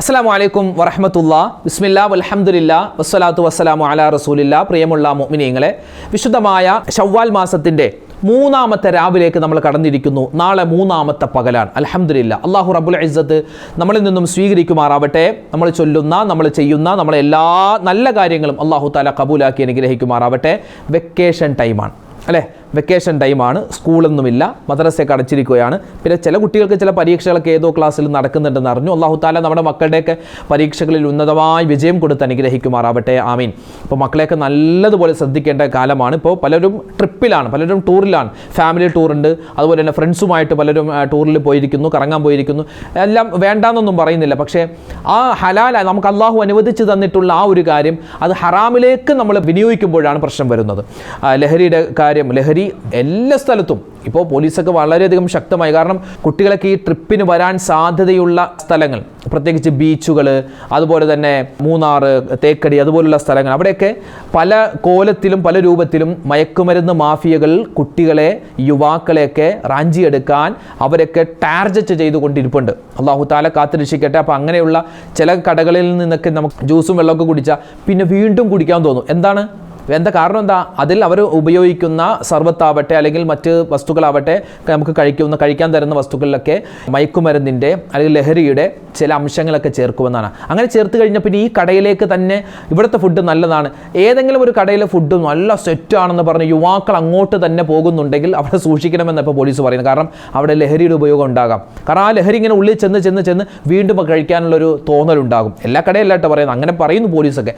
അസ്സലാമു അലൈക്കും വറഹ്മത്തുള്ളാഹി ബിസ്മില്ലാ വൽഹംദുലില്ലാ വസ്സലാത്തു വസ്സലാമു അലാ റസൂലില്ലാ. പ്രിയമുള്ള മുഅ്മിനീങ്ങളെ, വിശുദ്ധമായ ശവ്വാൽ മാസത്തിൻ്റെ മൂന്നാമത്തെ രാവിലേക്ക് നമ്മൾ കടന്നിരിക്കുന്നു. നാളെ മൂന്നാമത്തെ പകലാണ്. അൽഹംദുലില്ലാ, അല്ലാഹു റബ്ബുൽ ഇസ്സത്ത് നമ്മളിൽ നിന്നും സ്വീകരിക്കുമാറാവട്ടെ. നമ്മൾ ചൊല്ലുന്ന, നമ്മൾ ചെയ്യുന്ന നമ്മളെ എല്ലാ നല്ല കാര്യങ്ങളും അല്ലാഹു തആല കബൂലാക്കി അനുഗ്രഹിക്കുമാറാവട്ടെ. വെക്കേഷൻ ടൈമാണ് അല്ലേ? വെക്കേഷൻ ടൈമാണ്, സ്കൂളൊന്നുമില്ല, മദ്രസയൊക്കെ അടച്ചിരിക്കുകയാണ്. പിന്നെ ചില കുട്ടികൾക്ക് ചില പരീക്ഷകളൊക്കെ ഏതോ ക്ലാസ്സിൽ നടക്കുന്നുണ്ടെന്ന് അറിഞ്ഞു. അല്ലാഹു തആല നമ്മുടെ മക്കളുടെയൊക്കെ പരീക്ഷകളിൽ ഉന്നതമായ വിജയം കൊടുത്ത് അനുഗ്രഹിക്കുമാറാവട്ടെ. ആമീൻ. അപ്പോൾ മക്കളെയൊക്കെ നല്ലതുപോലെ ശ്രദ്ധിക്കേണ്ട കാലമാണ്. ഇപ്പോൾ പലരും ട്രിപ്പിലാണ്, പലരും ടൂറിലാണ്. ഫാമിലി ടൂറുണ്ട്, അതുപോലെ തന്നെ ഫ്രണ്ട്സുമായിട്ട് പലരും ടൂറിൽ പോയിരിക്കുന്നു, കറങ്ങാൻ പോയിരിക്കുന്നു. എല്ലാം വേണ്ടാന്നൊന്നും പറയുന്നില്ല. പക്ഷേ ആ ഹലാൽ നമുക്ക് അല്ലാഹു അനുവദിച്ച് തന്നിട്ടുള്ള ആ ഒരു കാര്യം അത് ഹറാമിലേക്ക് നമ്മൾ വിനിയോഗിക്കുമ്പോഴാണ് പ്രശ്നം വരുന്നത്. ലഹരിയുടെ കാര്യം, ലഹരി എല്ലാ സ്ഥലത്തും ഇപ്പോൾ പോലീസൊക്കെ വളരെയധികം ശക്തമായി. കാരണം കുട്ടികളൊക്കെ ഈ ട്രിപ്പിന് വരാൻ സാധ്യതയുള്ള സ്ഥലങ്ങൾ, പ്രത്യേകിച്ച് ബീച്ചുകൾ, അതുപോലെ തന്നെ മൂന്നാർ, തേക്കടി, അതുപോലുള്ള സ്ഥലങ്ങൾ, അവിടെയൊക്കെ പല കോലത്തിലും പല രൂപത്തിലും മയക്കുമരുന്ന് മാഫിയകൾ കുട്ടികളെ, യുവാക്കളെയൊക്കെ റാഞ്ചിയെടുക്കാൻ അവരൊക്കെ ടാർഗറ്റ് ചെയ്തുകൊണ്ടിരിപ്പുണ്ട്. അല്ലാഹു തആല കാത്തുരക്ഷിക്കട്ടെ. അപ്പോൾ അങ്ങനെയുള്ള ചില കടകളിൽ നിന്നൊക്കെ നമുക്ക് ജ്യൂസും വെള്ളമൊക്കെ കുടിച്ചാൽ പിന്നെ വീണ്ടും കുടിക്കാൻ തോന്നും. എന്താ കാരണം? എന്താ? അതിൽ അവർ ഉപയോഗിക്കുന്ന സർബത്താവട്ടെ അല്ലെങ്കിൽ മറ്റ് വസ്തുക്കളാവട്ടെ, നമുക്ക് കഴിക്കാൻ തരുന്ന വസ്തുക്കളിലൊക്കെ മയക്കുമരുന്നിൻ്റെ അല്ലെങ്കിൽ ലഹരിയുടെ ചില അംശങ്ങളൊക്കെ ചേർക്കുമെന്നാണ്. അങ്ങനെ ചേർത്ത് കഴിഞ്ഞാൽ പിന്നെ ഈ കടയിലേക്ക് തന്നെ ഇവിടുത്തെ ഫുഡ് നല്ലതാണ്, ഏതെങ്കിലും ഒരു കടയിലെ ഫുഡ് നല്ല സെറ്റാണെന്ന് പറഞ്ഞ് യുവാക്കൾ അങ്ങോട്ട് തന്നെ പോകുന്നുണ്ടെങ്കിൽ അവിടെ സൂക്ഷിക്കണമെന്ന് ഇപ്പോൾ പോലീസ് പറയുന്നത്. കാരണം അവിടെ ലഹരിയുടെ ഉപയോഗം ഉണ്ടാകാം. കാരണം ആ ലഹരി ഇങ്ങനെ ഉള്ളിൽ ചെന്ന് വീണ്ടും കഴിക്കാനുള്ളൊരു തോന്നലുണ്ടാകും. എല്ലാ കടയിലായിട്ട് പറയുന്നത്, അങ്ങനെ പറയുന്നു പോലീസൊക്കെ.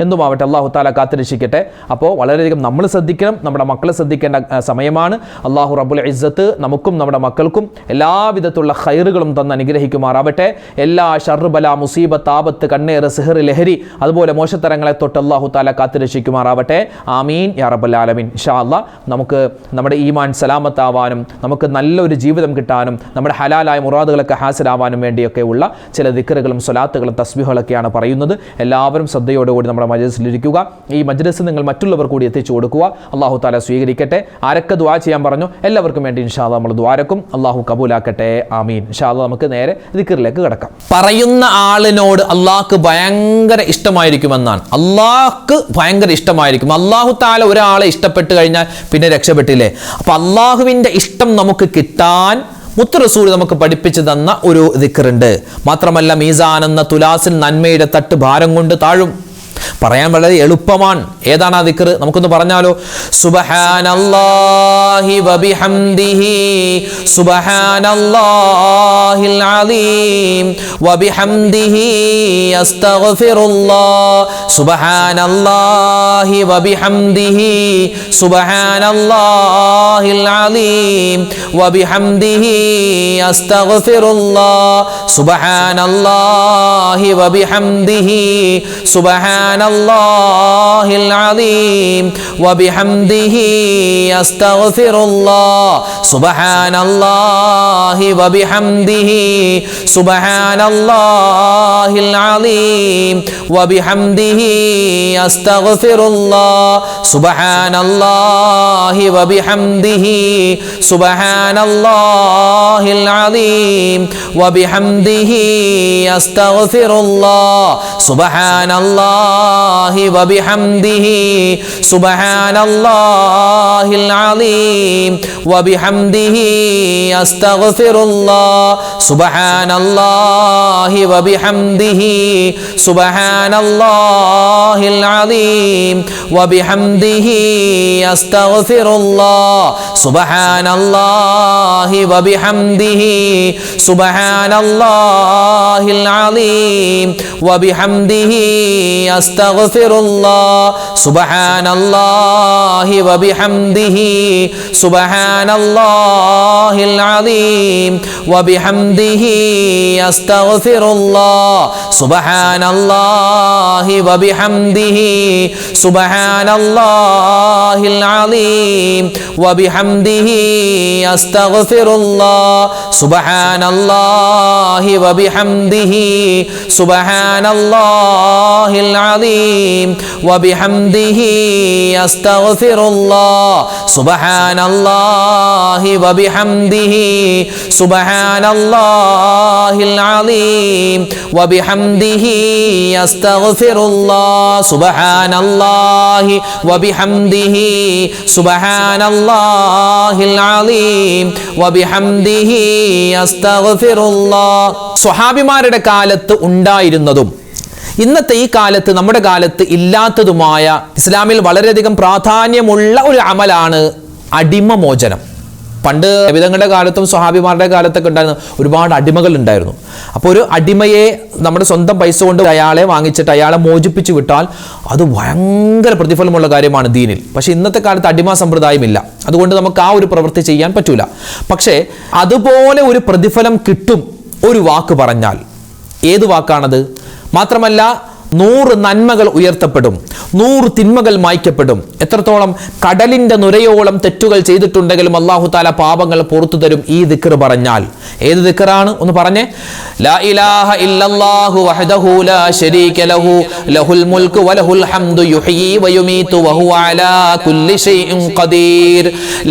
എന്തുമാവട്ടെ, അല്ലാഹു തആല കാത്തുരക്ഷിക്കട്ടെ. അപ്പോൾ വളരെയധികം നമ്മൾ ശ്രദ്ധിക്കണം, നമ്മുടെ മക്കളെ ശ്രദ്ധിക്കേണ്ട സമയമാണ്. അല്ലാഹു റബ്ബുൽ ഇസ്സത്ത് നമുക്കും നമ്മുടെ മക്കൾക്കും എല്ലാവിധത്തിലുള്ള ഖൈറുകളും തന്ന് അനുഗ്രഹിക്കുമാറാവട്ടെ. എല്ലാ ശർറ്, ബല, മുസീബത്ത്, ആപത്ത്, കണ്ണേറ്, സിഹർ, ലഹരി, അതുപോലെ മോശത്തരങ്ങളെ തൊട്ട് അല്ലാഹു തആല കാത്തുരക്ഷിക്കുമാറാവട്ടെ. ആമീൻ യാ റബ്ബൽ ആലമീൻ. ഇൻഷാ അല്ലാഹ് നമുക്ക് നമ്മുടെ ഈമാൻ സലാമത്താവാനും നമുക്ക് നല്ലൊരു ജീവിതം കിട്ടാനും നമ്മുടെ ഹലാലായ മുറാദുകളൊക്കെ ഹാസിലാവാനും വേണ്ടിയൊക്കെ ഉള്ള ചില ദിക്റുകളും സ്വലാത്തുകളും തസ്ബീഹുകളൊക്കെയാണ് പറയുന്നത്. എല്ലാവരും ശ്രദ്ധയോടുകൂടി നമ്മുടെ മജ്‌ലിസിലിരിക്കുക. ഈ മജ്‌ലിസ് നിങ്ങൾ മറ്റുള്ളവർ കൂടി എത്തിച്ചു കൊടുക്കുക. അല്ലാഹു തആല സ്വീകരിക്കട്ടെ. ആരൊക്കെ ദുആ ചെയ്യാൻ പറഞ്ഞു എല്ലാവർക്കും വേണ്ടി ഇൻഷാ അല്ലാഹ് നമ്മൾ ദുആരക്കും. അല്ലാഹു കബൂലാക്കട്ടെ. ആമീൻ. ഇൻഷാ അല്ലാഹ് നമുക്ക് നേരെ ദിക്റിലേക്ക് കടക്കാം. പറയുന്ന ആളിനോട് അല്ലാഹ്ക്ക് ഭയങ്കര ഇഷ്ടമായിരിക്കുമെന്നാണ്. അല്ലാഹ്ക്ക് ഭയങ്കര ഇഷ്ടമായിരിക്കും. അല്ലാഹു തആല ഒരാളെ ഇഷ്ടപ്പെട്ട് കഴിഞ്ഞാൽ പിന്നെ രക്ഷപ്പെട്ടില്ലേ? അപ്പോൾ അല്ലാഹുവിൻ്റെ ഇഷ്ടം നമുക്ക് കിട്ടാൻ മുത്ത് റസൂൽ നമുക്ക് പഠിപ്പിച്ചു തന്ന ഒരു ദിക്റുണ്ട്. മാത്രമല്ല, മീസാൻ എന്ന തുലാസിൽ നന്മയുടെ തട്ട് ഭാരം കൊണ്ട് താഴും. പറയാൻ വളരെ എളുപ്പമാണ്. ഏതാണ് ആ ദിക്ർ? നമുക്കൊന്ന് പറഞ്ഞാലോ. സുബ്ഹാനല്ലാഹി വബിഹംദിഹി സുബ്ഹാനല്ലാഹിൽ അലീം വബിഹംദിഹി അസ്തഗ്ഫിറുല്ലാഹ് സുബ്ഹാനല്ലാഹി വബിഹംദിഹി സുബ്ഹാനല്ലാഹിൽ അലീം വബിഹംദിഹി അസ്തഗ്ഫിറുല്ലാഹ് സുബ്ഹാനല്ലാഹി വബിഹംദിഹി സുബ്ഹാനല്ലാഹിൽ അലീം വബിഹംദിഹി അസ്തഗ്ഫിറുല്ലാഹ് സുബ്ഹാനല്ലാഹി വബിഹംദിഹി സുബ്ഹാനല്ലാഹിൽ അലീം വബിഹംദിഹി അസ്തഗ്ഫിറുല്ലാഹ് സുബ്ഹാനല്ലാഹി വബിഹംദിഹി സുബ്ഹാനല്ലാഹിൽ അലീം വബിഹംദിഹി അസ്തഗ്ഫിറുല്ലാഹ് സുബ്ഹാനല്ലാഹി വബിഹംദിഹി സുബ്ഹാനല്ലാഹിൽ അലീം വബിഹംദിഹി അസ്തഗ്ഫിറുല്ലാഹ് സുബ്ഹാനല്ലാഹി വബിഹംദിഹി സുബ്ഹാനല്ലാഹിൽ അലീം വബിഹംദിഹി അസ്തഗ്ഫിറുല്ലാഹ് സുബ്ഹാനല്ലാഹി വബിഹംദിഹി സുബ്ഹാനല്ലാഹിൽ അലീം വബിഹംദിഹി അസ്തഗ്ഫിറുല്ലാഹ് സുബ്ഹാനല്ലാഹി വബിഹംദിഹി സുബ്ഹാനല്ലാഹിൽ അലീം വബിഹംദിഹി അസ്തഗ്ഫിറുല്ലാഹ് സുബ്ഹാനല്ലാഹി വബിഹംദിഹി സുബ്ഹാനല്ലാഹിൽ അലീം വബിഹംദിഹി അസ്തഗ്ഫിറുല്ലാഹ് സുബ്ഹാനല്ലാഹി വബിഹംദിഹി സുബ്ഹാനല്ലാഹിൽ അദീം വബിഹംദിഹി അസ്തഗ്ഫിറുല്ലാഹ് സുബ്ഹാനല്ലാഹി വബിഹംദിഹി സുബ്ഹാനല്ലാഹിൽ അദീം വബിഹംദിഹി അസ്തഗ്ഫിറുല്ലാഹ് സുബ്ഹാനല്ലാഹി വബിഹംദിഹി സുബ്ഹാനല്ലാഹിൽ അദീം വബിഹംദിഹി അസ്തഗ്ഫിറുല്ലാഹ്. സ്വഹാബിമാരുടെ കാലത്ത് ഉണ്ടായിരുന്നതും ഇന്നത്തെ ഈ കാലത്ത് നമ്മുടെ കാലത്ത് ഇല്ലാത്തതുമായ ഇസ്ലാമിൽ വളരെയധികം പ്രാധാന്യമുള്ള ഒരു അമലാണ് അടിമമോചനം. പണ്ട് നബിതങ്ങളുടെ കാലത്തും സ്വഹാബിമാരുടെ കാലത്തൊക്കെ ഉണ്ടായിരുന്ന ഒരുപാട് അടിമകൾ ഉണ്ടായിരുന്നു. അപ്പോൾ ഒരു അടിമയെ നമ്മുടെ സ്വന്തം പൈസ കൊണ്ട് അയാളെ വാങ്ങിച്ചിട്ട് അയാളെ മോചിപ്പിച്ചു വിട്ടാൽ അത് ഭയങ്കര പ്രതിഫലമുള്ള കാര്യമാണ് ദീനിൽ. പക്ഷേ ഇന്നത്തെ കാലത്ത് അടിമ സമ്പ്രദായമില്ല. അതുകൊണ്ട് നമുക്ക് ആ ഒരു പ്രവൃത്തി ചെയ്യാൻ പറ്റൂല. പക്ഷേ അതുപോലെ ഒരു പ്രതിഫലം കിട്ടും ഒരു വാക്ക് പറഞ്ഞാൽ. ഏത് വാക്കാണത്? മാത്രമല്ല 100 നന്മകൾ ഉയർത്തപ്പെടും, 100 തിന്മകൾ മായ്ക്കപ്പെടും. എത്രത്തോളം? കടലിന്റെ നുരയോളം തെറ്റുകൾ ചെയ്തിട്ടുണ്ടെങ്കിലും അല്ലാഹു തആല പാപങ്ങൾ പുറത്തു തരും ഈ ദിക്ർ പറഞ്ഞാൽ. ഏത് ദിക്റാണ്? ഒന്ന് പറഞ്ഞേ. ലാ ഇലാഹ ഇല്ലല്ലാഹു വഹ്ദഹു ലാ ശരീക ലഹു ലഹുൽ മുൽക്കു വലഹുൽ ഹംദു യുഹ്യി വയുമീതു വഹുവ അലാ കുല്ലി ഷൈഇൻ ഖദീർ.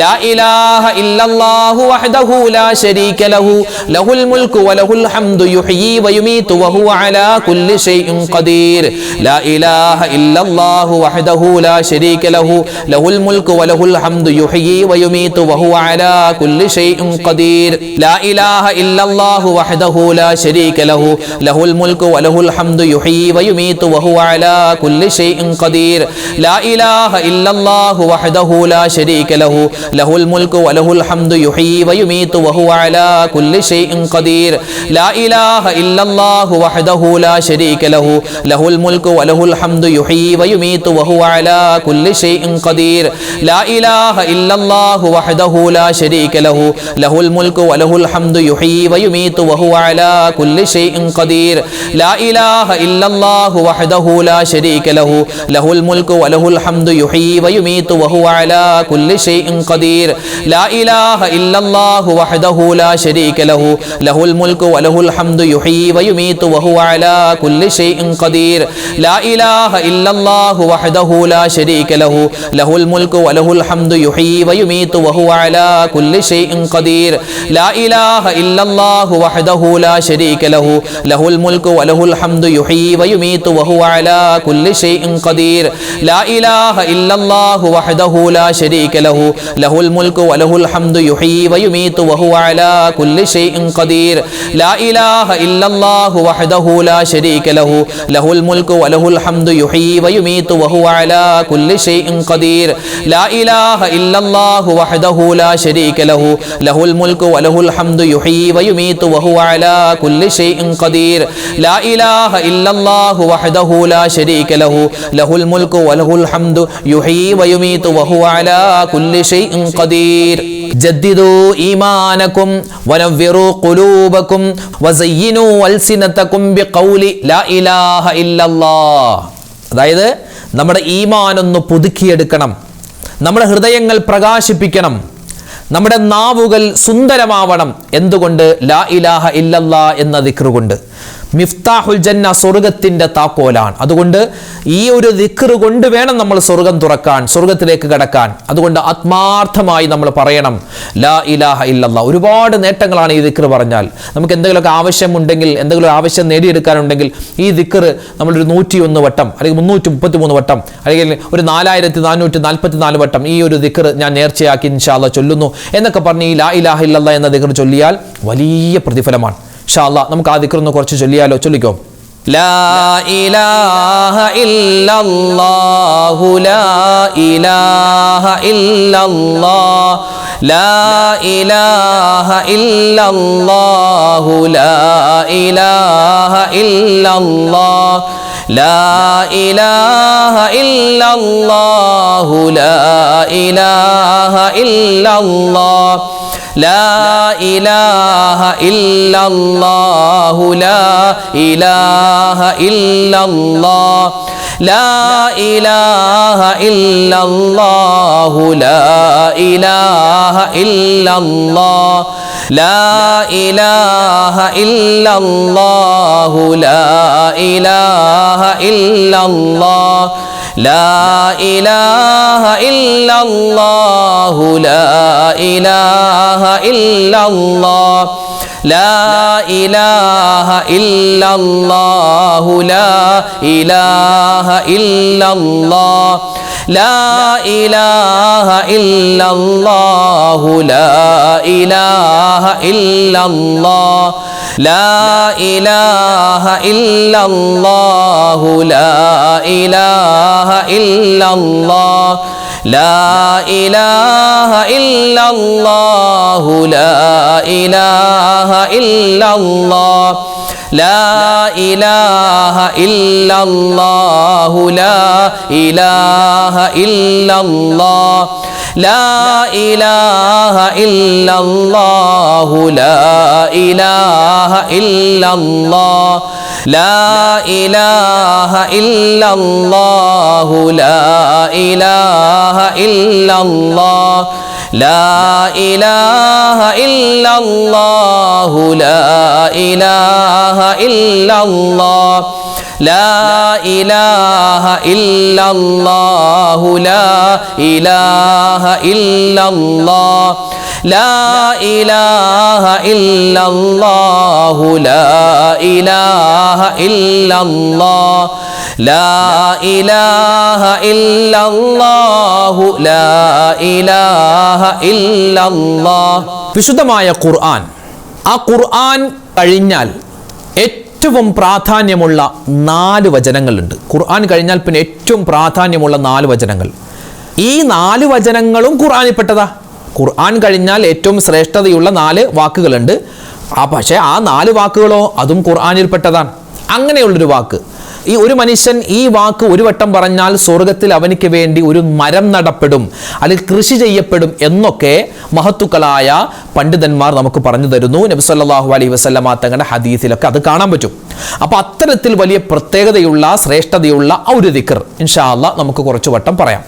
ലാ ഇലാഹ ഇല്ലല്ലാഹു വഹ്ദഹു ലാ ശരീക ലഹു ലഹുൽ മുൽക്കു വലഹുൽ ഹംദു യുഹ്യി വയുമീതു വഹുവ അലാ കുല്ലി ഷൈഇൻ ഖദീർ. لا إله إلا الله وحده لا شريك له له الملك وله الحمد يحيي ويميت وهو على كل شيء قدير. لا إله إلا الله وحده لا شريك له له الملك وله الحمد يحيي ويميت وهو على كل شيء قدير. لا إله إلا الله وحده لا شريك له له الملك وله الحمد يحيي ويميت وهو على كل شيء قدير. لا إله إلا الله وحده لا شريك له له الملك وله الحمد يحيي ويميت وهو على كل شيء قدير. لا إله إلا الله وحده لا شريك له له الملك وله الحمد يحيي ويميت وهو على كل شيء قدير. لا إله إلا الله وحده لا شريك له له الملك وله الحمد يحيي ويميت وهو على كل شيء قدير. لا إله إلا الله وحده لا شريك له له الملك وله الحمد يحيي ويميت وهو على كل شيء قدير. لا إله إلا الله وحده لا شريك له له الملك وله الحمد يحيي ويميت وهو على كل شيء قدير. لا إله إلا الله وحده لا شريك له له الملك وله الحمد يحيي ويميت وهو على كل شيء قدير. لا إله إلا الله وحده لا شريك له له الملك وله الحمد يحيي ويميت وهو على كل شيء قدير. لا إله إلا الله وحده لا شريك له له الملك وله الحمد يحيي ويميت وهو على كل شيء قدير. لا إله إلا الله وحده لا شريك له له الملك وله الحمد يحيي ويميت وهو على كل شيء قدير. لا إله إلا الله وحده لا شريك له له الملك وله الحمد يحيي ويميت وهو على كل شيء قدير. جددوا إيمانكم ونفروا قلوبكم وزينوا ألسنتكم بقول لا إله إلا الله. അതായത് നമ്മുടെ ഈമാനൊന്ന് പുതുക്കിയെടുക്കണം, നമ്മുടെ ഹൃദയങ്ങൾ പ്രകാശിപ്പിക്കണം, നമ്മുടെ നാവുകൾ സുന്ദരമാവണം. എന്തുകൊണ്ട്? ലാ ഇലാഹ ഇല്ലല്ലാ എന്ന ദിക്ർ കൊണ്ട്. മിഫ്താഹുൽ ജന്ന, സ്വർഗത്തിന്റെ താക്കോലാണ്. അതുകൊണ്ട് ഈ ഒരു ദിക്ർ കൊണ്ട് വേണം നമ്മൾ സ്വർഗം തുറക്കാൻ, സ്വർഗത്തിലേക്ക് കടക്കാൻ. അതുകൊണ്ട് ആത്മാർത്ഥമായി നമ്മൾ പറയണം ലാ ഇലാഹ ഇല്ലല്ലാ. ഒരുപാട് നേട്ടങ്ങളാണ് ഈ ദിക്ർ പറഞ്ഞാൽ. നമുക്ക് എന്തെങ്കിലുമൊക്കെ ആവശ്യമുണ്ടെങ്കിൽ, എന്തെങ്കിലും ആവശ്യം നേടിയെടുക്കാനുണ്ടെങ്കിൽ ഈ ദിക്ർ നമ്മളൊരു 101 വട്ടം അല്ലെങ്കിൽ 333 വട്ടം അല്ലെങ്കിൽ ഒരു 4444 വട്ടം ഈ ഒരു ദിക്ർ ഞാൻ നേർച്ചയാക്കി ഇൻഷാ അല്ലാഹ് ചൊല്ലുന്നു എന്നൊക്കെ പറഞ്ഞ് ഈ ലാ ഇലാഹ ഇല്ലല്ലാ എന്ന ദിക്ർ ചൊല്ലിയാൽ വലിയ പ്രതിഫലമാണ്. ഇൻഷാ അല്ലാഹ് നമുക്ക് ആ ദിക്ർ ഒന്ന് കുറച്ച് ചൊല്ലിയാലോ? ചൊല്ലിക്കോ. ലാ ഇലാഹ ഇല്ലല്ലാഹു ലാ ഇലാഹ ഇല്ലല്ലാഹ് ലാ ഇലാഹ ഇല്ലല്ലാഹു ലാ ഇലാഹ ഇല്ലല്ലാഹ് ലാ ഇലാഹ ഇല്ലല്ലാഹു ലാ ഇലാഹ ഇല്ലല്ലാഹ് لا إله إلا الله لا إله إلا الله لا إله إلا الله لا إله إلا الله ലാ ഇലാഹ ഇല്ലല്ലാഹു ലാ ഇലാഹ ഇല്ലല്ലാഹ് ലാ ഇലാഹ ഇല്ലല്ലാഹു ലാ ഇലാഹ ഇല്ലല്ലാഹ് ലാ ഇലാഹ ഇല്ലല്ലാഹു ലാ ഇലാഹ ഇല്ലല്ലാഹ് ലാ ഇലാഹ ഇല്ലല്ലാഹു ലാ ഇലാഹ ഇല്ലല്ലാഹ് ലാ ഇലാഹ ഇല്ലല്ലാഹു ലാ ഇലാഹ ഇല്ലല്ലാഹ് ലാ ഇലാഹ ഇല്ലല്ലാഹു ലാ ഇലാഹ ഇല്ലല്ലാഹ് ലാ ഇലാഹ ഇല്ലല്ലാഹു ലാ ഇലാഹ ഇല്ലല്ലാഹ് ലാ ഇലാഹ ഇല്ലല്ലാഹു ലാ ഇലാഹ ഇല്ലല്ലാഹ് ലാ ഇലാഹ ഇല്ലല്ലാഹു ലാ ഇലാഹ ഇല്ലല്ലാഹ് ലാ ഇലാഹ ഇല്ലല്ലാഹു ലാ ഇലാഹ ഇല്ലല്ലാഹ് ലാ ഇലാഹ ഇല്ലല്ലാഹു ലാ ഇലാഹ ഇല്ലല്ലാഹ് ലാ ഇലാഹ ഇല്ലല്ലാഹു ലാ ഇലാഹ ഇല്ലല്ലാഹ് ലാ ഇലാഹ ഇല്ലല്ലാഹു ലാ ഇലാഹ ഇല്ലല്ലാഹ്. വിശുദ്ധമായ ഖുർആൻ, ആ ഖുർആൻ കഴിഞ്ഞാൽ ഏറ്റവും പ്രാധാന്യമുള്ള 4 വചനങ്ങളുണ്ട്. ഖുർആൻ കഴിഞ്ഞാൽ പിന്നെ ഏറ്റവും പ്രാധാന്യമുള്ള 4 വചനങ്ങൾ. ഈ 4 വചനങ്ങളും ഖുർആനിൽപ്പെട്ടതാ. ഖുർആൻ കഴിഞ്ഞാൽ ഏറ്റവും ശ്രേഷ്ഠതയുള്ള 4 വാക്കുകളുണ്ട്. പക്ഷേ ആ 4 വാക്കുകളോ അതും ഖുർആനിൽപ്പെട്ടതാണ്. അങ്ങനെയുള്ളൊരു വാക്ക്, ഈ ഒരു മനുഷ്യൻ ഈ വാക്ക് ഒരു വട്ടം പറഞ്ഞാൽ സ്വർഗത്തിൽ അവനിക്ക് വേണ്ടി ഒരു മരം നടപ്പെടും, അല്ലെങ്കിൽ കൃഷി ചെയ്യപ്പെടും എന്നൊക്കെ മഹത്തുക്കളായ പണ്ഡിതന്മാർ നമുക്ക് പറഞ്ഞു തരുന്നു. നബി സല്ലല്ലാഹു അലൈഹി വസല്ലമ തങ്ങളുടെ ഹദീസിലൊക്കെ അത് കാണാൻ പറ്റും. അപ്പോൾ അത്തരത്തിൽ വലിയ പ്രത്യേകതയുള്ള ശ്രേഷ്ഠതയുള്ള ആ ഒരു ദിക്ർ ഇൻഷാ അല്ലാഹ് നമുക്ക് കുറച്ചു വട്ടം പറയാം.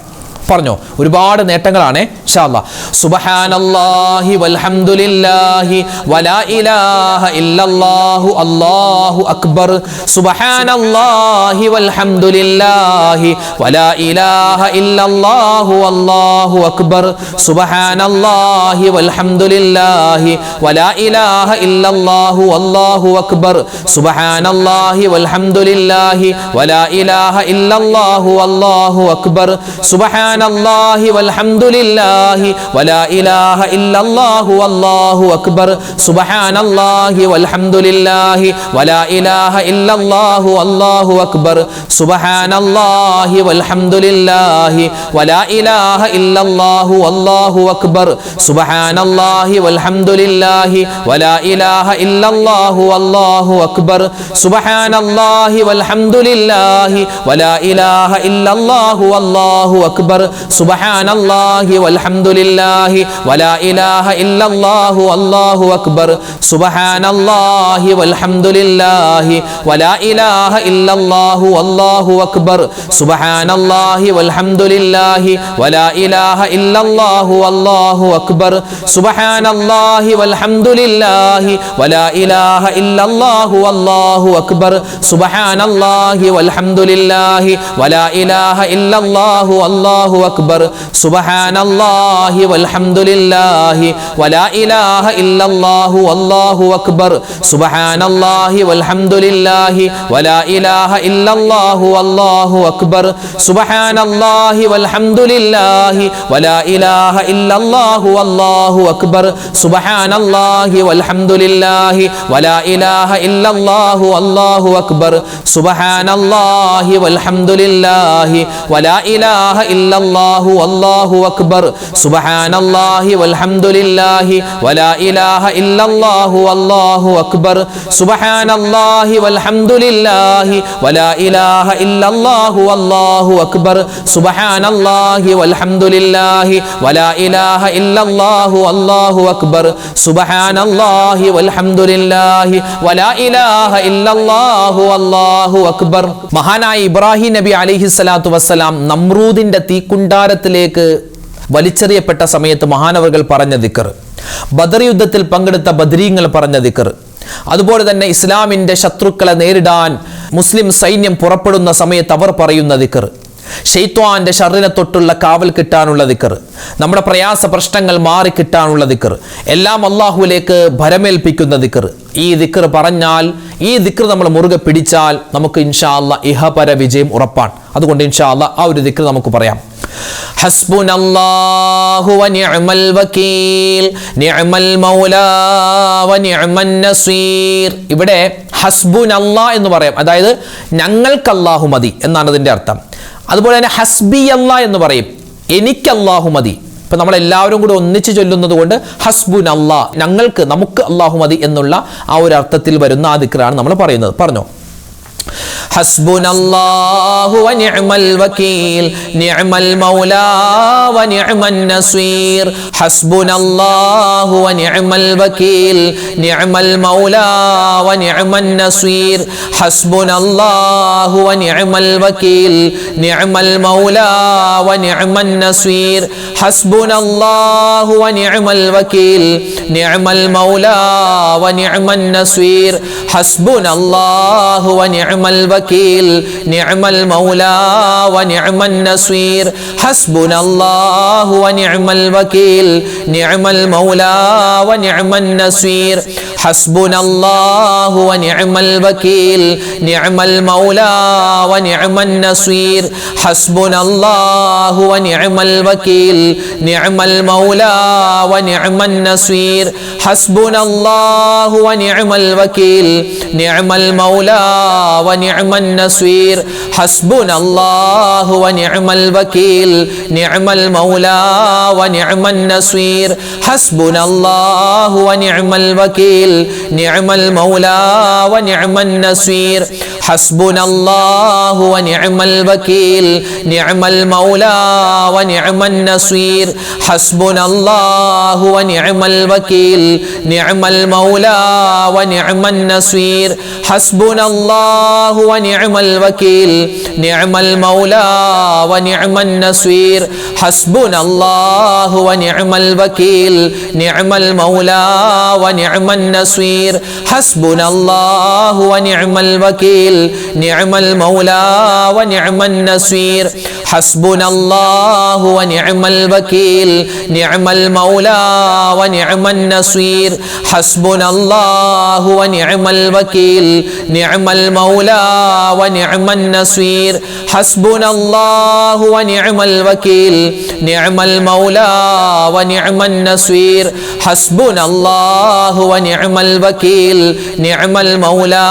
പറഞ്ഞോ, ഒരുപാട് നേട്ടങ്ങളാണ് ഇൻഷാ അല്ലാഹ്. സുബ്ഹാനല്ലാഹി വൽഹംദുലില്ലാഹി വലാ ഇലാഹ ഇല്ലല്ലാഹു അല്ലാഹു അക്ബർ. സുബ്ഹാനല്ലാഹി വൽഹംദുലില്ലാഹി വലാ ഇലാഹ ഇല്ലല്ലാഹു അല്ലാഹു അക്ബർ. സുബ്ഹാനല്ലാഹി വൽഹംദുലില്ലാഹി വലാ ഇലാഹ ഇല്ലല്ലാഹു അല്ലാഹു അക്ബർ. സുബ്ഹാനല്ലാഹി വൽഹംദുലില്ലാഹി വലാ ഇലാഹ ഇല്ലല്ലാഹു അല്ലാഹു അക്ബർ. സുബ്ഹാനല്ലാഹി വൽഹംദുലില്ലാഹി വലാ ഇലാഹ ഇല്ലല്ലാഹു അല്ലാഹു അക്ബർ. സുബ്ഹാനല്ലാഹി വൽഹംദുലില്ലാഹി വലാ ഇലാഹ ഇല്ലല്ലാഹു അല്ലാഹു അക്ബർ. സുബ്ഹാനല്ലാഹി വൽഹംദുലില്ലാഹി വലാ ഇലാഹ ഇല്ലല്ലാഹു അല്ലാഹു അക്ബർ. സുബ്ഹാനല്ലാഹി വൽഹംദുലില്ലാഹി വലാ ഇലാഹ ഇല്ലല്ലാഹു അല്ലാഹു അക്ബർ. സുബ്ഹാനല്ലാഹി വൽഹംദുലില്ലാഹി വലാ ഇലാഹ ഇല്ലല്ലാഹു അല്ലാഹു അക്ബർ. സുബ്ഹാനല്ലാഹി വൽഹംദുലില്ലാഹി വലാ ഇലാഹ ഇല്ലല്ലാഹു അല്ലാഹു അക്ബർ. സുബ്ഹാനല്ലാഹി വൽഹംദുലില്ലാഹി വലാ ഇലാഹ ഇല്ലല്ലാഹു അല്ലാഹു അക്ബർ. സുബ്ഹാനല്ലാഹി വൽഹംദുലില്ലാഹി വലാ ഇലാഹ ഇല്ലല്ലാഹു അല്ലാഹു അക്ബർ. സുബ്ഹാനല്ലാഹി വൽഹംദുലില്ലാഹി വലാ ഇലാഹ ഇല്ലല്ലാഹു അല്ലാഹു അക്ബർ. സുബ്ഹാനല്ലാഹി വൽഹംദുലില്ലാഹി വലാ ഇലാഹ ഇല്ലല്ലാഹു അല്ലാഹു അക്ബർ. സുബ്ഹാനല്ലാഹി വൽഹംദുലില്ലാഹി വലാ ഇലാഹ ഇല്ലല്ലാഹു അല്ലാഹു അക്ബർ. സുബ്ഹാനല്ലാഹി വൽഹംദുലില്ലാഹി വലാ ഇലാഹ ഇല്ലല്ലാഹു അല്ലാഹു അക്ബർ. സുബ്ഹാനല്ലാഹി വൽഹംദുലില്ലാഹി വലാ ഇലാഹ ഇല്ലല്ലാഹു അല്ലാഹു അക്ബർ. സുബ്ഹാനല്ലാഹി വൽഹംദുലില്ലാഹി വലാ ഇലാഹ ഇല്ലല്ലാഹു അല്ലാഹു അക്ബർ. സുബ്ഹാനല്ലാഹി വൽഹംദുലില്ലാഹി വലാ ഇലാഹ ഇല്ലല്ലാഹു അല്ലാഹു അക്ബർ. സുബ്ഹാനല്ലാഹി വൽഹംദുലില്ലാഹി വലാ ഇലാഹ ഇല്ലല്ലാഹു അല്ലാഹു അക്ബർ. സുബ്ഹാനല്ലാഹി വൽഹംദുലില്ലാഹി വലാ ഇലാഹ ഇല്ലല്ലാഹു അല്ലാഹു അക്ബർ. സുബ്ഹാനല്ലാഹി വൽഹംദുലില്ലാഹി വലാ ഇലാഹ ഇല്ലല്ലാഹു അല്ലാഹു അക്ബർ. സുബ്ഹാനല്ലാഹി വൽഹംദുലില്ലാഹി വലാ ഇലാഹ ഇല്ലല്ലാഹു അല്ലാഹു അക്ബർ. മഹാനായ ഇബ്രാഹിം നബി അലൈഹിസ്സലാത്തു വസ്സലാം നമ്രൂദിന്റെ തീക്കുണ്ടാരത്തിലേക്ക് വലിച്ചെറിയപ്പെട്ട സമയത്ത് മഹാനവറുകൾ പറഞ്ഞ ദിക്ർ, ബദർ യുദ്ധത്തിൽ പങ്കെടുത്ത ബദരീങ്ങൾ പറഞ്ഞ ദിക്ർ, അതുപോലെ തന്നെ ഇസ്ലാമിൻ്റെ ശത്രുക്കളെ നേരിടാൻ മുസ്ലിം സൈന്യം പുറപ്പെടുന്ന സമയത്ത് അവർ പറയുന്ന ദിക്ർ, ശൈത്വാന്റെ ഷർറിനെ തൊട്ടുള്ള കാവൽ കിട്ടാനുള്ള ദിക്ർ, നമ്മുടെ പ്രയാസ പ്രശ്നങ്ങൾ മാറി കിട്ടാനുള്ള ദിക്ർ, എല്ലാം അള്ളാഹുവിലേക്ക് ഭരമേൽപ്പിക്കുന്ന ദിക്ർ. ഈ ദിക്ർ പറഞ്ഞാൽ, ഈ ദിക്ർ നമ്മൾ മുറുകെ പിടിച്ചാൽ നമുക്ക് ഇൻഷാ അല്ലാഹ് ഇഹപര വിജയം ഉറപ്പാണ്. അതുകൊണ്ട് ഇൻഷാ അല്ലാഹ് ആ ഒരു ദിക്ർ നമുക്ക് പറയാം. ഹസ്ബുനല്ലാഹു വ നിഅമൽ വകീൽ നിഅമൽ മൗലാ വ നിഅമൻ നസീർ. ഇവിടെ ഹസ്ബുനല്ലാഹ് എന്ന് പറയാം, അതായത് ഞങ്ങൾക്ക് അല്ലാഹു മതി എന്നാണ് ഇതിൻ്റെ അർത്ഥം. അതുപോലെ തന്നെ ഹസ്ബി അല്ലാഹ് എന്ന് പറയും, എനിക്ക് അല്ലാഹു മതി. ഇപ്പം നമ്മളെല്ലാവരും കൂടി ഒന്നിച്ച് ചൊല്ലുന്നത് കൊണ്ട് ഹസ്ബുൻ അല്ലാഹ്, ഞങ്ങൾക്ക്, നമുക്ക് അല്ലാഹു മതി എന്നുള്ള ആ ഒരു അർത്ഥത്തിൽ വരുന്ന ആ ദിക്റാണ് നമ്മൾ പറയുന്നത്. പറഞ്ഞോ. ഹസ്ബുനല്ലാഹു വ നിഅമൽ വകീൽ നിഅമൽ മൗലാ വ നിഅമൻ നസീർ. ഹസ്ബുനല്ലാഹു വ നിഅമൽ വകീൽ നിഅമൽ മൗലാ വ നിഅമൻ നസീർ. ഹസ്ബുനല്ലാഹു വ നിഅമൽ വകീൽ നിഅമൽ മൗലാ വ നിഅമൻ നസീർ. ഹസ്ബുനല്ലാഹു വ നിഅമൽ വകീൽ നിഅമൽ മൗലാ വ നിഅമൻ നസീർ. ഹസ്ബുനല്ലാഹു വ നിഅമൽ വകീൽ നിഅമൽ മൗലാ വ നിഅമൻ നസീർ. ഹസ്ബുനല്ലാഹു വ നിഅമൽ വകീൽ നിഅമൽ മൗലാ വ നിഅമൻ നസീർ. ഹസ്ബുനല്ലാഹു വ നിഅമൽ വകീൽ നിഅമൽ മൗലാ വ നിഅമൻ നസീർ. ഹസ്ബുനല്ലാഹു വ നിഅമൽ വകീൽ നിഅമൽ മൗലാ വ നിഅമൻ നസീർ. ഹസ്ബുനല്ലാഹു വ നിഅമൽ വകീൽ നിഅമൽ മൗലാ വ നിഅമൻ നസീർ. ഹസ്ബുനല്ലാഹു വ നിഅമൽ വകീൽ നിഅമൽ മൗലാ വ നിഅമൻ നസീർ. ഹസ്ബുനല്ലാഹു വ നിഅമൽ വകീൽ നിഅമൽ മൗലാ വ നിഅമൻ നസീർ. ഹസ്ബുനല്ലാഹു വ നിഅമൽ വകീൽ നിഅമൽ മൗലാ വ നിഅമൻ നസീർ. ഹസ്ബുനല്ലാഹു വ നിഅമൽ വകീൽ നിഅമൽ മൗലാ വ നിഅമൻ നസീർ. ഹസ്ബുനല്ലാഹു വ നിഅമൽ വകീൽ നിഅമൽ മൗലാ വ നിഅമൻ നസീർ. ഹസ്ബുനല്ലാഹു വ നിഅമൽ വകീൽ നിഅമൽ മൗലാ വ നിഅമൻ നസീർ. ഹസ്ബുനല്ലാഹു വ നിഅമൽ വകീൽ നിഅമൽ മൗലാ വ നിഅമൻ നസീർ. ഹസ്ബുനല്ലാഹു വ നിഅമൽ വകീൽ നിഅമൽ മൗലാ വ നിഅമൻ നസീർ. ഹസ്ബുനല്ലാഹു വ നിഅമൽ വകീൽ നിഅമൽ മൗലാ വ നിഅമൻ നസീർ. ഹസ്ബുനല്ലാഹു വ നിഅമൽ വകീൽ നിഅമൽ മൗലാ വ നിഅമൻ നസീർ. ഹസ്ബുനല്ലാഹു വ നിഅമൽ വകീൽ നിഅമൽ മൗലാ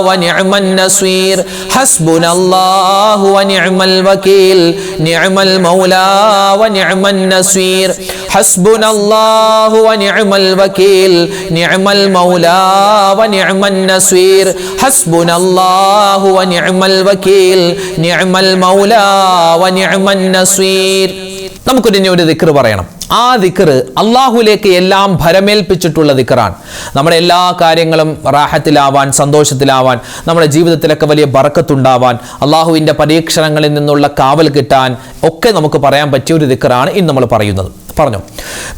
വ നിഅമൻ നസീർ. ഹസ്ബുനല്ലാഹു വ നിഅമൽ വകീൽ നിഅമൽ മൗലാ വ നിഅമൻ നസീർ. ഹസ്ബുനല്ലാഹു വ നിഅമൽ വകീൽ നിഅമൽ മൗലാ വ നിഅമൻ നസീർ. ഹസ്ബുനല്ലാഹു വ നിഅമൽ വകീൽ നിഅമൽ മൗലാ വ നിഅമൻ നസീർ. നമുക്കൊരു ദിക്ർ പറയണം. ആ ദിക്ർ അള്ളാഹുലേക്ക് എല്ലാം ഭരമേൽപ്പിച്ചിട്ടുള്ള ദിക്റാണ്. നമ്മുടെ എല്ലാ കാര്യങ്ങളും റാഹത്തിലാവാൻ, സന്തോഷത്തിലാവാൻ, നമ്മുടെ ജീവിതത്തിലൊക്കെ വലിയ ബറക്കത്തുണ്ടാവാൻ, അള്ളാഹുവിൻ്റെ പരീക്ഷണങ്ങളിൽ നിന്നുള്ള കാവൽ കിട്ടാൻ ഒക്കെ നമുക്ക് പറയാൻ പറ്റിയ ഒരു ദിക്റാണ് ഇന്ന് നമ്മൾ പറയുന്നത്. പറഞ്ഞു.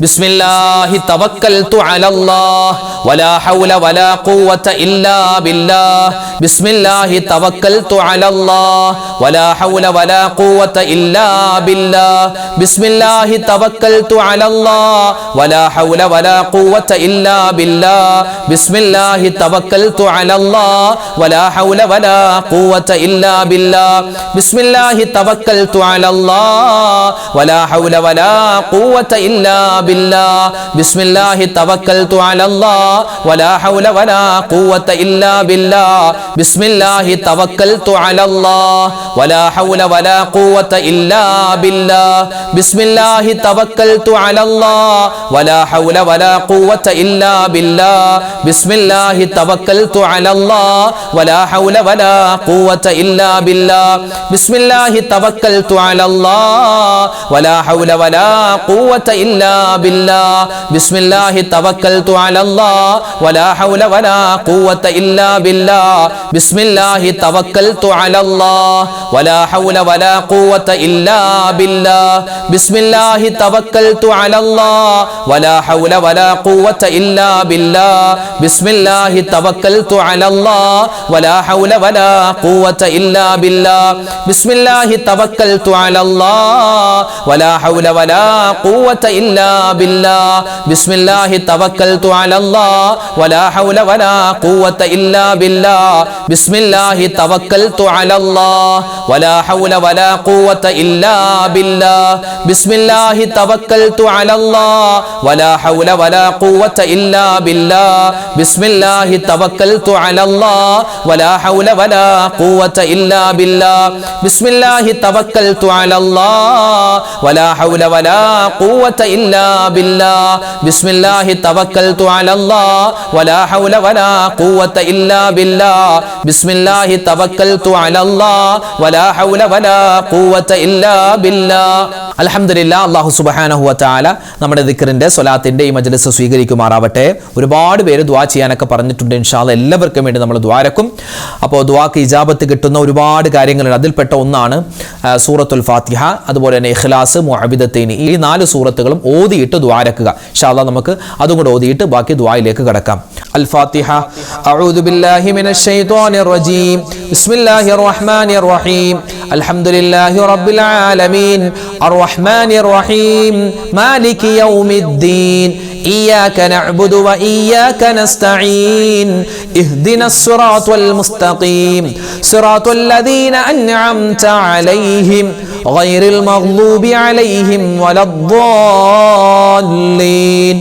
ബിസ്മില്ലാഹി തവക്കൽതു അലല്ലാഹ് വലാ ഹൗല വലാ ഖുവത ഇല്ലാ ബില്ലാഹ്. ബിസ്മില്ലാഹി തവക്കൽതു അലല്ലാഹ് വലാ ഹൗല വലാ ഖുവത ഇല്ലാ ബില്ലാഹ്. ബിസ്മില്ലാഹി തവക്കൽതു അലല്ലാഹ് വലാ ഹൗല വലാ ഖുവത ഇല്ലാ ബില്ലാഹ്. ബിസ്മില്ലാഹി തവക്കൽതു അലല്ലാഹ് വലാ ഹൗല വലാ ഖുവത ഇല്ലാ ബില്ലാഹ്. ബിസ്മില്ലാഹി തവക്കൽതു അലല്ലാഹ് വലാ ഹൗല വലാ ഖുവത ഇല്ലാ ബില്ലാഹ്. ബിസ്മില്ലാഹി തവക്കൽതു അലല്ലാഹ് വലാ ഹൗല വലാ ഖുവത ഇല്ലാ ബില്ലാഹ്. ബിസ്മില്ലാഹി തവക്കൽതു അലല്ലാഹ് വലാ ഹൗല വലാ ഖുവത ഇല്ലാ ബില്ലാഹ്. ബിസ്മില്ലാഹി തവക്കൽതു അലല്ലാഹ് വലാ ഹൗല വലാ ഖുവത ഇല്ലാ ബില്ലാഹ്. ബിസ്മില്ലാഹി തവക്കൽതു അലല്ലാഹ് വലാ ഹൗല വലാ ഖുവത ഇല്ലാ ബില്ലാഹ്. ബിസ്മില്ലാഹി തവക്കൽതു അലല്ലാഹ് വലാ ഹൗല വലാ ഖുവത قوة إلا بالله بسم الله توكلت على الله ولا حول ولا قوة إلا بالله بسم الله توكلت على الله ولا حول ولا قوة إلا بالله بسم الله توكلت على الله ولا حول ولا قوة إلا بالله بسم الله توكلت على الله ولا حول ولا قوة إلا بالله بسم الله توكلت على الله ولا حول ولا قوة إلا بالله بسم الله توكلت على الله ولا حول ولا قوة إلا بالله بسم الله توكلت على الله ولا حول ولا قوة إلا بالله بسم الله توكلت على الله ولا حول ولا قوة إلا بالله بسم الله توكلت على الله ولا حول ولا قوة إلا بالله بسم الله توكلت على الله ولا حول ولا قوة إلا بالله بسم الله توكلت على الله ولا حول ولا قوة إلا بالله بسم الله توكلت على الله ولا حول ولا قوة إلا بالله അൽഹംദുലില്ലാ. അല്ലാഹു സുബ്ഹാനഹു വ തആല നമ്മുടെ ദിക്റിന്റെ സ്വലാത്തിന്റെ ഈ മജ്ലിസ് സ്വീകരിക്കുമാറാവട്ടെ. ഒരുപാട് പേര് ദുആ ചെയ്യാനൊക്കെ പറഞ്ഞിട്ടുണ്ട്. ഇൻഷാ അല്ലാഹ് എല്ലാവർക്കും വേണ്ടി നമ്മൾ ദുആരക്കും. അപ്പോൾ ദുആക്ക് ഇജാബത്ത് കിട്ടുന്ന ഒരുപാട് കാര്യങ്ങളുണ്ട്. അതിൽപ്പെട്ട ഒന്നാണ് സൂറത്തുൽ ഫാത്തിഹ, അതുപോലെ തന്നെ ഇഖ്ലാസ്, മുഅബ്ബിദത്തൈനി, ഈ 4 സൂറത്തുകളും ഓതിയിട്ട് ദുആരക്കുക. ഇൻഷാ അല്ലാഹ് നമുക്ക് അതും കൂടെ ഓതിയിട്ട് ബാക്കി ദുആയിലേക്ക് കടക്കാം. അൽ ഫാത്തിഹ. അഊദു ബില്ലാഹി മിനശ് ശൈത്വാനിർ റജീം. ബിസ്മില്ലാഹിർ റഹ്മാനിർ റഹീം. അൽഹംദുലില്ലാഹി റബ്ബിൽ ആലമീൻ അർറഹ്മാനിർ റഹീം മാലികി യൗമിദ്ദീൻ إياك نعبد وإياك نستعين اهدنا الصراط المستقيم صراط الذين أنعمت عليهم غير المغضوب عليهم ولا الضالين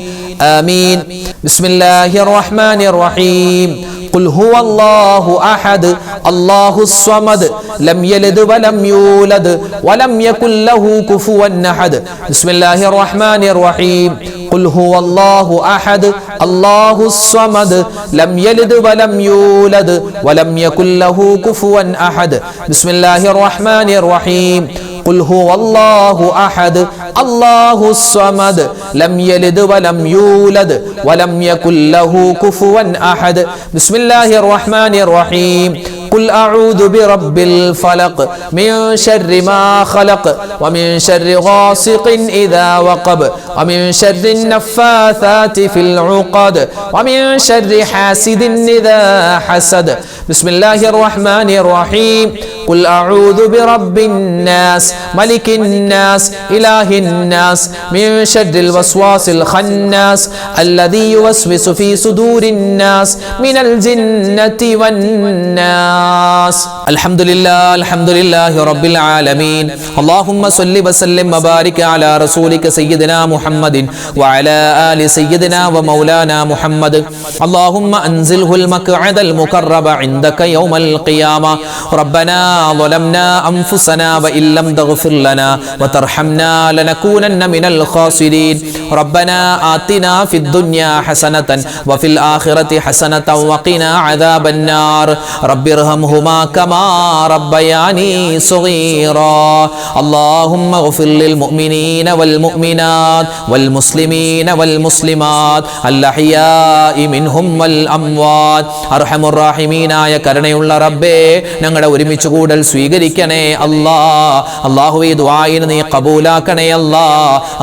آمين بسم الله الرحمن الرحيم قل هو الله أحد الله الصمد لم يلد ولم يولد ولم يكن له كفوا أحد بسم الله الرحمن الرحيم قل هو الله أحد الله الصمد لم يلد ولم يولد ولم يكن له كفوا أحد بسم الله الرحمن الرحيم قل هو الله أحد الله الصمد لم يلد ولم يولد ولم يكن له كفوا أحد بسم الله الرحمن الرحيم قل أعوذ برب الفلق من شر ما خلق ومن شر غاسق إذا وقب ومن شر النفاثات في العقد ومن شر حاسد إذا حسد بسم الله الرحمن الرحيم قل أعوذ برب الناس ملك الناس إله الناس من شر الوسواس الخناس الذي يوسوس في صدور الناس من الجنة والناس الحمد لله رب العالمين اللهم صل وسلم وبارك على رسولك سيدنا محمد وعلى آل سيدنا ومولانا محمد اللهم أنزله المقعد المقرب عندك يوم القيامة ربنا ظلمنا أنفسنا وإن لم تغفر لنا وترحمنا لنكونن من الخاسرين ربنا آتنا في الدنيا حسنة وفي الآخرة حسنة وقنا عذاب النار رب ارحمهما كما ربياني صغيرا اللهم اغفر للمؤمنين والمؤمنات والمسلمين والمسلمات الأحياء منهم والأموات أرحم الراحمين ആയ കരുണയുള്ള റബ്ബേ ഞങ്ങളുടെ ഒരുമിച്ച് കൂടൽ സ്വീകരിക്കണേ അല്ലാ അല്ലാഹുവേ ദുആയിനെ നീ ഖബൂലാക്കണേ അല്ലാ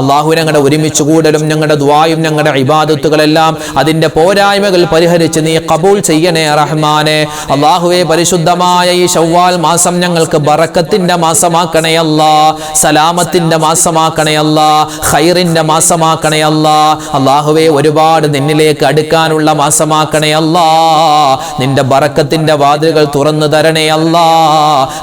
അല്ലാഹു ഞങ്ങളുടെ ഒരുമിച്ച് കൂടലും ഞങ്ങളുടെ ദുആയും ഞങ്ങളുടെ ഇബാദത്തുകളെല്ലാം അതിന്റെ പോരായ്മകൾ പരിഹരിച്ച് നീ ഖബൂൽ ചെയ്യണേ റഹ്മാനെ അല്ലാഹുവേ പരിശുദ്ധമായ ഈ ശവ്വാൽ മാസം ഞങ്ങൾക്ക് ബറക്കത്തിന്റെ മാസമാക്കണേ അല്ലാ സലാമത്തിന്റെ മാസമാക്കണേ അല്ലാ ഖൈറിന്റെ മാസമാക്കണേ അല്ലാ അല്ലാഹുവേ ഒരുപാട് നിന്നിലേക്ക് അടുക്കാനുള്ള മാസമാക്കണേ അല്ലാ നിന്റെ ബറക്കത്തിന്റെ വാതിലുകൾ തുറന്നു തരണേ അല്ലാ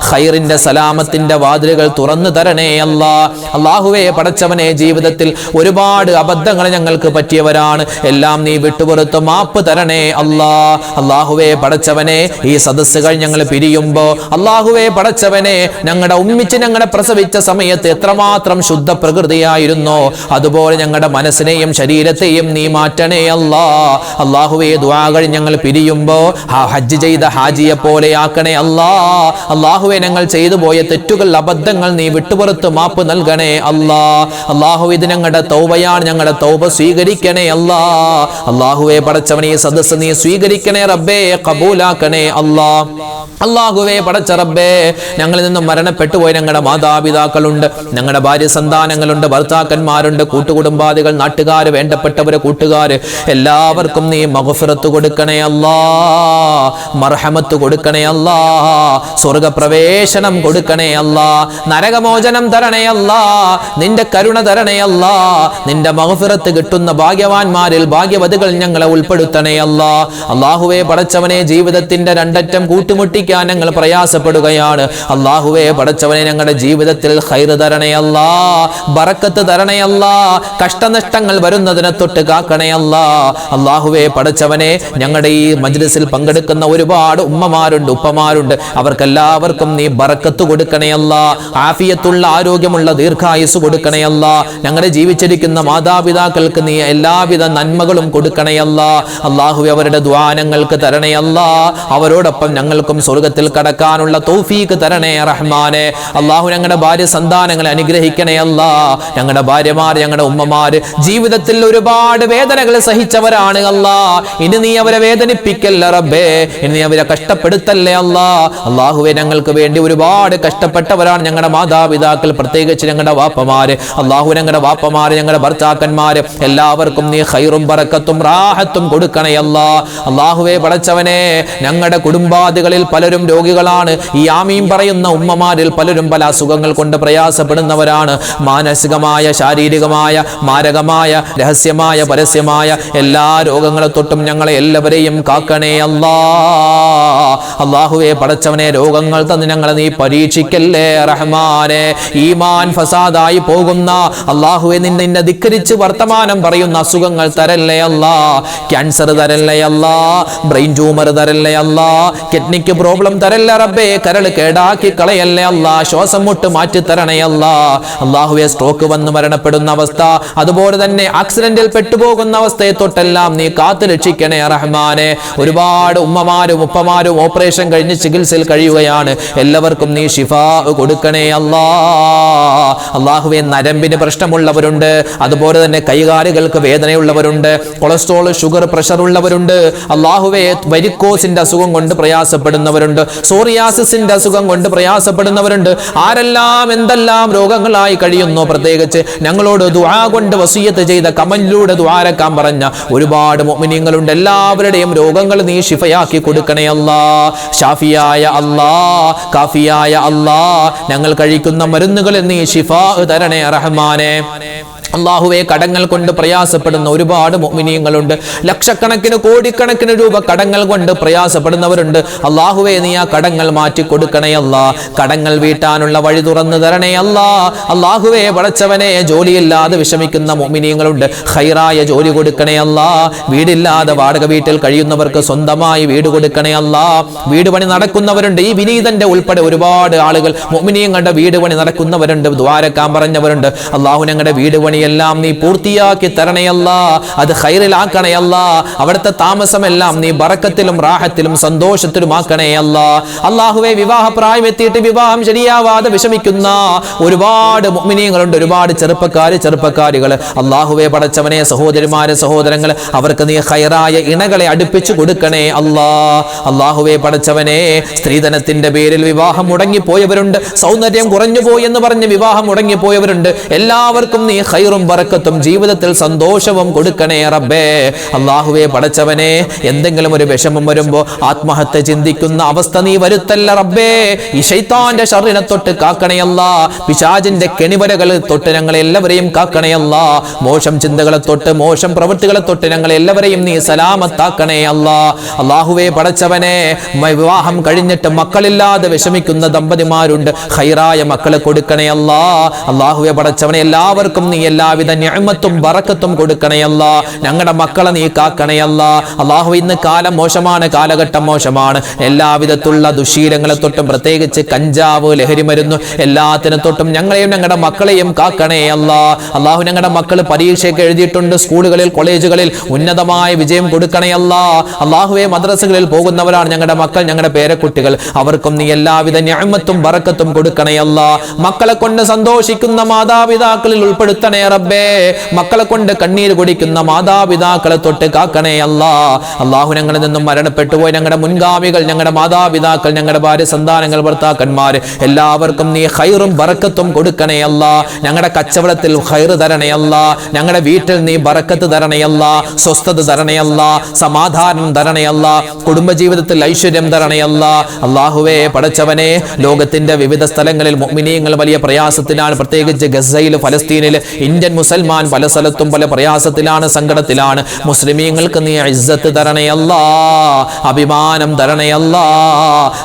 ഖൈറിന്റെ സലാമത്തിന്റെ വാതിലുകൾ തുറന്നു തരണേ അല്ലാ അല്ലാഹുവേ പടച്ചവനെ ജീവിതത്തിൽ ഒരുപാട് അബദ്ധങ്ങൾ ഞങ്ങൾക്ക് പറ്റിയവരാണ് എല്ലാം നീ വിട്ടുപുറത്ത് മാപ്പ് തരണേ അല്ലാ അല്ലാഹുവേ പടച്ചവനെ ഈ സദസ്സുകൾ ഞങ്ങൾ പിരിയുമ്പോ അല്ലാഹുവേ പടച്ചവനെ ഞങ്ങളുടെ ഉമ്മിച്ച് ഞങ്ങളെ പ്രസവിച്ച സമയത്ത് എത്രമാത്രം ശുദ്ധ പ്രകൃതിയായിരുന്നോ അതുപോലെ ഞങ്ങളുടെ മനസ്സിനെയും ശരീരത്തെയും നീ മാറ്റണേ അല്ലാ അല്ലാഹുവേ ദുആകൾ ഞങ്ങൾ പിരിയുമ്പോ ഹജ്ജ് ചെയ്ത ഹാജിയെ പോലെ ആക്കണേ അല്ലാ അല്ലാഹുവേ ഞങ്ങൾ ചെയ്തു പോയ തെറ്റുകൾ അബദ്ധങ്ങൾ നീ വിട്ടുപുറത്ത് മാപ്പ് നൽകണേ അല്ലാ. അല്ലാഹു ഇത് ഞങ്ങളുടെ തൗബയാണ്, ഞങ്ങളുടെ തൗബ സ്വീകരിക്കണേ അല്ലാ. അല്ലാഹുവേ പടച്ചവനെ ഈ സദസ്സ് നീ സ്വീകരിക്കണേ റബ്ബേ, കബൂലാക്കണേ അല്ലാ. അല്ലാഹുവേ പടച്ച റബ്ബേ, ഞങ്ങളിൽ നിന്നും മരണപ്പെട്ടു പോയ ഞങ്ങളുടെ മാതാപിതാക്കളുണ്ട്, ഞങ്ങളുടെ ഭാര്യ സന്താനങ്ങളുണ്ട്, ഭർത്താക്കന്മാരുണ്ട്, കൂട്ടുകുടുംബാദികൾ, നാട്ടുകാര്, വേണ്ടപ്പെട്ടവര്, കൂട്ടുകാര്, എല്ലാവർക്കും നീ മഗ്ഫിറത്ത് കൊടുക്കണേ അല്ലാ, മർഹമത്ത് കൊടുക്കണേ അല്ലാ, സ്വർഗപ്രവേശനം കൊടുക്കണേ അല്ലാ, നരകമോചനം തരണേ അല്ലാ, നിന്റെ കരുണ തരണേ അല്ലാ, നിന്റെ മഗ്ഫിറത്ത് കിട്ടുന്ന ഭാഗ്യവാന്മാരിൽ ഭാഗ്യവതികൾ ഞങ്ങളെ ഉൾപ്പെടുത്തണേ അല്ലാ. അല്ലാഹുവേ പടച്ചവനെ ജീവിതത്തിന്റെ രണ്ടറ്റം കൂട്ടുമുട്ടിക്കാൻ ഞങ്ങൾ പ്രയാസപ്പെടുകയാണ്. അല്ലാഹുവേ പടച്ചവനെ ഞങ്ങളുടെ ജീവിതത്തിൽ ഖൈർ തരണേ അല്ലാ, ബറക്കത്ത് തരണേ അല്ലാ, കഷ്ടനഷ്ടങ്ങൾ വരുന്നതിനെ തൊട്ട് കാക്കണേ അല്ലാ. അല്ലാഹുവേ പടച്ചവനെ ഞങ്ങളുടെ ഈ മജ്ലിസിൽ പങ്കെടുക്കുന്ന ഒരുപാട് ഉമ്മമാരുണ്ട്, ഉപ്പമാരുണ്ട്, അവർക്കെല്ലാവർക്കും നീ ബറക്കത്ത് കൊടുക്കണേ അല്ലാ, ആഫിയത്തുള്ള ആരോഗ്യമുള്ള ദീർഘായുസ് കൊടുക്കണേ അല്ലാ. ഞങ്ങളുടെ ജീവിച്ചിരിക്കുന്ന മാതാപിതാക്കൾക്ക് നീ എല്ലാവിധ നന്മകളും കൊടുക്കണേ അല്ലാ. അല്ലാഹുവേ അവരുടെ ദ്വാനങ്ങൾക്ക് തരണേ അല്ലാ, അവരോടൊപ്പം ഞങ്ങൾക്കും സ്വർഗത്തിൽ കടക്കാനുള്ള തൗഫീഖ് തരണേ റഹ്മാനെ. അല്ലാഹു ഞങ്ങളുടെ ഭാര്യ സന്താനങ്ങളെ അനുഗ്രഹിക്കണേ അല്ലാ. ഞങ്ങളുടെ ഭാര്യമാർ, ഞങ്ങളുടെ ഉമ്മമാര് ജീവിതത്തിൽ ഒരുപാട് വേദനകൾ സഹിച്ചവരാണ് അല്ലാ. ഇനി നീ അവരെ വേദനിപ്പിക്കല്ല റബ്ബേ, ഇനി നീ അവരെ കഷ്ടപ്പെടുത്തല്ലേ അല്ലാ. അല്ലാഹുവേ ഞങ്ങൾക്ക് വേണ്ടി ഒരുപാട് കഷ്ടപ്പെട്ടവരാണ് ഞങ്ങളുടെ മാതാപിതാക്കൾ, പ്രത്യേകിച്ച് ഞങ്ങളുടെ വാപ്പമാര്. അല്ലാഹു ഞങ്ങളുടെ വാപ്പമാര്, ഞങ്ങളുടെ ഭർത്താക്കന്മാര് എല്ലാവർക്കും നീ ഖൈറും ബറക്കത്തും റാഹത്തും കൊടുക്കണേ അല്ലാ. അല്ലാഹുവേ പടച്ചവനെ ഞങ്ങളുടെ കുടുംബാദികളിൽ പലരും രോഗികളാണ്. ഈ ആമീൻ പറയുന്ന ഉമ്മമാരിൽ പലരും പല അസുഖങ്ങൾ കൊണ്ട് പ്രയാസപ്പെടുന്നവരാണ്. മാനസികമായ, ശാരീരികമായ, മാരകമായ, രഹസ്യമായ, പരസ്യമായ എല്ലാ രോഗങ്ങളെ തൊട്ടും ഞങ്ങളെ എല്ലാവരെയും കാക്കണേ അല്ലാ. അല്ലാഹുവേ പടച്ചവനെ രോഗങ്ങൾ തന്ന് ഞങ്ങളെ നീ പരീക്ഷിക്കല്ലേ റഹ്മാനെ. ഈമാൻ ഫസാദായി പോകുന്ന അല്ലാഹുവേ നിന്നെ ധിക്കരിച്ച് വർത്തമാനം പറയുന്ന അസുഖങ്ങൾ തരല്ലേ അല്ലാ. ക്യാൻസർ തരല്ലേ അല്ലാ, ബ്രെയിൻ ട്യൂമർ തരല്ലേ അല്ലാ, കിഡ്നിക്ക് പ്രോബ്ലം തരല്ലേ റബ്ബേ, കരൾ കേടാക്കി കളയല്ലേ അല്ലാ, ശ്വാസം മുട്ട് മാറ്റി തരണേ അല്ലാ. അല്ലാഹുവേ സ്ട്രോക്ക് വന്ന് മരണപ്പെടുന്ന അവസ്ഥ, അതുപോലെ തന്നെ ആക്സിഡന്റിൽ പെട്ടുപോകുന്ന അവസ്ഥയെ തൊട്ടെല്ലാം നീ കാത്തു രക്ഷിക്കണേ റഹ്മാനെ. ഒരുപാട് ഉമ്മമാരും ഉപ്പമാരും ഓപ്പറേഷൻ കഴിഞ്ഞ് ചികിത്സയിൽ കഴിയുകയാണ്. എല്ലാവർക്കും നീ ശിഫാ കൊടുക്കണേ അല്ലാ. അല്ലാഹുവേ നരമ്പിന് പ്രശ്നമുള്ളവരുണ്ട്, അതുപോലെ തന്നെ കൈകാലുകൾക്ക് വേദനയുള്ളവരുണ്ട്, കൊളസ്ട്രോൾ, ഷുഗർ, പ്രഷർ ഉള്ളവരുണ്ട്. അല്ലാഹുവേ വെരിക്കോസിന്റെ അസുഖം കൊണ്ട് പ്രയാസപ്പെടുന്നവരുണ്ട്, സോറിയാസിന്റെ അസുഖം കൊണ്ട് പ്രയാസപ്പെടുന്നവരുണ്ട്. ആരെല്ലാം എന്തെല്ലാം രോഗങ്ങളായി കഴിയുന്നു, പ്രത്യേകിച്ച് ഞങ്ങളോട് ദുആ കൊണ്ട് വസിയത്ത് ചെയ്ത കമന്റിലൂടെ ദുആരക്കാൻ പറഞ്ഞ ഒരുപാട് മുഅ്മിനീങ്ങളുണ്ട്. എല്ലാവരുടെയും രോഗങ്ങൾ നീ ശിഫയാക്കി കൊടുക്കണേ അല്ലാ. ഷാഫിയായ അല്ലാ, കാഫിയായ അല്ലാ, ഞങ്ങൾ കഴിക്കുന്ന മരുന്നുകളിൽ നീ ശിഫാ തരണേ റഹ്മാനെ. അല്ലാഹുവേ കടങ്ങൾ കൊണ്ട് പ്രയാസപ്പെടുന്ന ഒരുപാട് മുഅ്മിനീങ്ങളുണ്ട്. ലക്ഷക്കണക്കിന് കോടിക്കണക്കിന് രൂപ കടങ്ങൾ കൊണ്ട് പ്രയാസപ്പെടുന്നവരുണ്ട്. അല്ലാഹുവേ നീ ആ കടങ്ങൾ മാറ്റി കൊടുക്കണേ അല്ലാ. കടങ്ങൾ വീട്ടാനുള്ള വഴി തുറന്നു തരണേ അല്ലാ. അല്ലാഹുവേ പടച്ചവനെ ജോലിയില്ലാതെ വിഷമിക്കുന്ന മുഅ്മിനീങ്ങളുണ്ട്, ഖൈറായ ജോലി കൊടുക്കണേ അല്ലാ. വീടില്ലാതെ വാടക വീട്ടിൽ കഴിയുന്നവർക്ക് സ്വന്തമായി വീട് കൊടുക്കണേ അല്ലാ. വീട് പണി നടക്കുന്നവരുണ്ട്, ഈ വിനീതന്റെ ഉൾപ്പെടെ ഒരുപാട് ആളുകൾ മുഅ്മിനീങ്ങളുടെ വീട് പണി നടക്കുന്നവരുണ്ട്, ദ്വാരക്കാൻ പറഞ്ഞവരുണ്ട്. അല്ലാഹു ഞങ്ങളുടെ വീട് പണി എല്ലാം നീ പൂർത്തിയാക്കി തരണയല്ല, അത് ഖൈറിലാക്കണയല്ല. അവിടുത്തെ താമസമെല്ലാം നീ ബറക്കത്തിലും റാഹത്തിലും സന്തോഷത്തിലും ആക്കണയല്ല. അല്ലാഹുവേ വിവാഹപ്രായം എത്തിയിട്ട് വിവാഹം ശരിയാവാതെ വിഷമിക്കുന്ന ഒരുപാട് മുഅ്മിനീങ്ങളുണ്ട്, ഒരുപാട് ചെറുപ്പക്കാരികൾ. അല്ലാഹുവേ പടച്ചവനെ സഹോദരിമാരെ സഹോദരങ്ങൾ അവർക്ക് നീ ഖൈറായ ഇണകളെ അടുപ്പിച്ചു കൊടുക്കണേ അല്ലാ. അല്ലാഹുവേ പടച്ചവനെ സ്ത്രീധനത്തിന്റെ പേരിൽ വിവാഹം മുടങ്ങിപ്പോയവരുണ്ട്, സൗന്ദര്യം കുറഞ്ഞു പോയി എന്ന് പറഞ്ഞ് വിവാഹം മുടങ്ങിപ്പോയവരുണ്ട്. എല്ലാവർക്കും നീ ഖൈറും ബറക്കത്തും ജീവിതത്തിൽ സന്തോഷവും കൊടുക്കണേ റബ്ബേ. അല്ലാഹുവേ പടച്ചവനെ എന്തെങ്കിലും ഒരു വിഷമം വരുമ്പോ ആത്മഹത്യ ചിന്തിക്കുന്ന അവസ്ഥ നീ വരുത്തല്ല റബ്ബേ. ഈ ശൈത്താന്റെ ശർറിനെ തൊട്ട് കാക്കണയല്ല, പിശാചിന്റെ കെണിവരകളെ തൊട്ട് ഞങ്ങളെ എല്ലാവരെയും കാക്കണയല്ല, മോശം ചിന്തകളെ തൊട്ട് മോശം പ്രവൃത്തികളെ തൊട്ട് ഞങ്ങളെ എല്ലാവരെയും നീ സലാമത്താക്കണേ അല്ലാ. അല്ലാഹുവേ പടച്ചവനെ വിവാഹം കഴിഞ്ഞിട്ട് മക്കളില്ലാതെ വിഷമിക്കുന്ന ദമ്പതിമാരുണ്ട്, ഖൈറായ മക്കളെ കൊടുക്കണേ അല്ലാ. അല്ലാഹുവേ പടച്ചവനെ എല്ലാവർക്കും നീ എല്ലാവിധ നിഅമത്തും ബറക്കത്തും കൊടുക്കണേ അല്ലാ. ഞങ്ങളുടെ മക്കളെ നീ കാക്കണേ അല്ലാ. അല്ലാഹു ഇന്ന് കാലം മോശമാണ്, കാലഘട്ടം മോശമാണ്. എല്ലാവിധത്തുള്ള ദുശീലങ്ങളെ തൊട്ടും പ്രത്യേകിച്ച് കഞ്ചാവ്, ലഹരി മരുന്ന് എല്ലാത്തിനെ തൊട്ടും ഞങ്ങളെയും ഞങ്ങളുടെ മക്കളെയും കാക്കണേ അല്ലാ. അല്ലാഹു ഞങ്ങളുടെ മക്കൾ പരീക്ഷയൊക്കെ എഴുതിയിട്ടുണ്ട്, സ്കൂളുകളിൽ കോളേജുകളിൽ ഉന്നതമായ വിജയം കൊടുക്കണേ അല്ലാ. അല്ലാഹുവേ മദ്രസകളിൽ പോകുന്നവരാണ് ഞങ്ങളുടെ മക്കൾ, ഞങ്ങളുടെ പേരക്കുട്ടികൾ, അവർക്കും നീ എല്ലാവിധ നിഅമത്തും ബറക്കത്തും കൊടുക്കണേ അല്ലാ. മക്കളെ കൊണ്ട് സന്തോഷിക്കുന്ന മാതാപിതാക്കളിൽ ഉൾപ്പെടുത്തണേ റബ്ബേ. മക്കളെ കൊണ്ട് കണ്ണീര് കുടിക്കുന്ന മാതാപിതാക്കളെ തൊട്ട് കാക്കണേ അല്ലാ. അല്ലാഹു ഞങ്ങളിൽ നിന്നും മരണപ്പെട്ടുപോയി ഞങ്ങളുടെ മുൻഗാമികൾ, ഞങ്ങളുടെ മാതാപിതാക്കൾ, ഞങ്ങളുടെ ഭാര്യ, സന്താനങ്ങൾ, ഭർത്താക്കന്മാർ എല്ലാവർക്കും നീ ഖൈറും ബറക്കത്തും കൊടുക്കണേ അല്ലാ. ഞങ്ങളുടെ കച്ചവടത്തിൽ ഖൈർ തരണേ അല്ലാ. ഞങ്ങളുടെ വീട്ടിൽ നീ ബറക്കത്ത് തരണേ അല്ലാ. സ്വസ്ഥത തരണേ അല്ലാ. സമാധാനം തരണേ അല്ലാ. കുടുംബജീവിതത്തിൽ ഐശ്വര്യം തരണേ അല്ലാ. അല്ലാഹുവേ പടച്ചവനെ, ലോകത്തിന്റെ വിവിധ സ്ഥലങ്ങളിൽ മുഅ്മിനീങ്ങൾ വലിയ പ്രയാസത്തിലാണ്, പ്രത്യേകിച്ച് ഗസയിൽ, ഫലസ്തീനിൽ ഇന്ത്യൻ മുസൽമാൻ പല സ്ഥലത്തും പല പ്രയാസത്തിലാണ്, സങ്കടത്തിലാണ്. മുസ്ലിമീങ്ങൾക്ക് നീ ഇസ്സത്ത് തരണേ അല്ലാ, അഭിമാനം തരണേ അല്ലാ.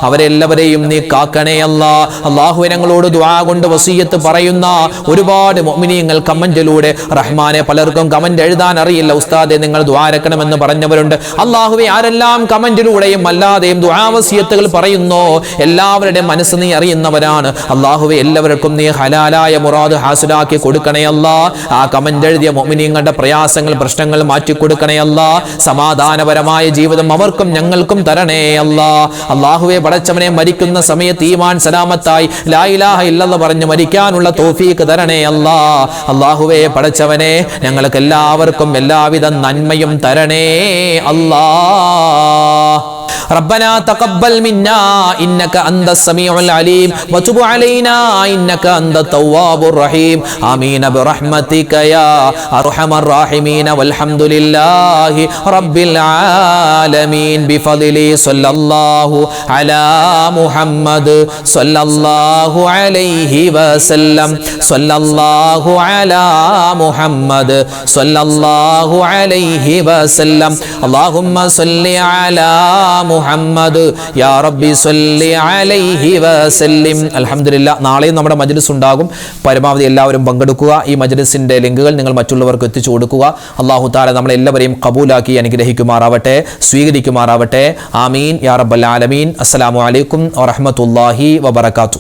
അവരെല്ലാവരെയും നീ കാക്കണേ അല്ലാ. അല്ലാഹുവേ ഞങ്ങളോട് ദുആ കൊണ്ട് വസിയത്ത് പറയുന്ന ഒരുപാട് മുഅ്മിനീങ്ങൾ കമന്റിലൂടെ, റഹ്മാനെ പലർക്കും കമന്റ് എഴുതാൻ അറിയില്ല, ഉസ്താദെ നിങ്ങൾ ദുആ രക്കണമെന്ന് പറഞ്ഞവരുണ്ട്. അല്ലാഹുവേ ആരെല്ലാം കമന്റിലൂടെയും അല്ലാതെയും ദുആ വസിയത്തുകൾ പറയുന്നു, എല്ലാവരുടെയും മനസ്സ് നീ അറിയുന്നവരാണ്. അല്ലാഹുവേ എല്ലാവർക്കും നീ ഹലാലായ മുറാദ് ഹാസിലാക്കി കൊടുക്കണേ അല്ലാ. ആ കമന്റ് എഴുതിയ മുഅ്മിനീങ്ങളുടെ പ്രയാസങ്ങൾ, പ്രശ്നങ്ങൾ മാറ്റി കൊടുക്കണേ അല്ലാ. സമാധാനപരമായ ജീവിതം അവർക്കും ഞങ്ങൾക്കും തരണേ അല്ലാ. അല്ലാഹുവേ പടച്ചവനെ മരിക്കുന്ന സമയത്ത് ഈമാൻ സലാമത്തായി ലാ ഇലാഹ ഇല്ലല്ലാഹ് പറഞ്ഞ് മരിക്കാനുള്ള തൗഫീഖ് തരണേ അല്ലാ. അല്ലാഹുവേ പടച്ചവനെ ഞങ്ങൾക്ക് എല്ലാവർക്കും എല്ലാവിധ നന്മയും തരണേ അല്ലാ. ربنا تقبل منا إنك أنت السميع العليم وتب علينا إنك أنت التواب الرحيم آمين برحمتك يا أرحم الراحمين والحمد لله رب العالمين بفضل صلى الله على محمد صلى الله عليه وسلم صلى الله على محمد صلى الله عليه وسلم اللهم صل على മുഹമ്മദ് യാ റബ്ബി സ്വല്ലി അലൈഹി വസല്ലിം. അൽഹംദുലില്ലാ, നാളെയും നമ്മുടെ മജ്ലിസ് ഉണ്ടാകും. പരമാവധി എല്ലാവരും പങ്കെടുക്കുക. ഈ മജ്ലിസിന്റെ ലിങ്കുകൾ നിങ്ങൾ മറ്റുള്ളവർക്ക് എത്തിച്ചു കൊടുക്കുക. അല്ലാഹു തആല നമ്മളെല്ലാവരെയും ഖബൂലാക്കി അനുഗ്രഹിക്കുമാറാവട്ടെ, സ്വീകരിക്കുമാറാവട്ടെ. ആമീൻ യാ റബ്ബൽ ആലമീൻ. അസ്സലാമു അലൈക്കും വറഹ്മത്തുള്ളാഹി വബറകാതുഹു.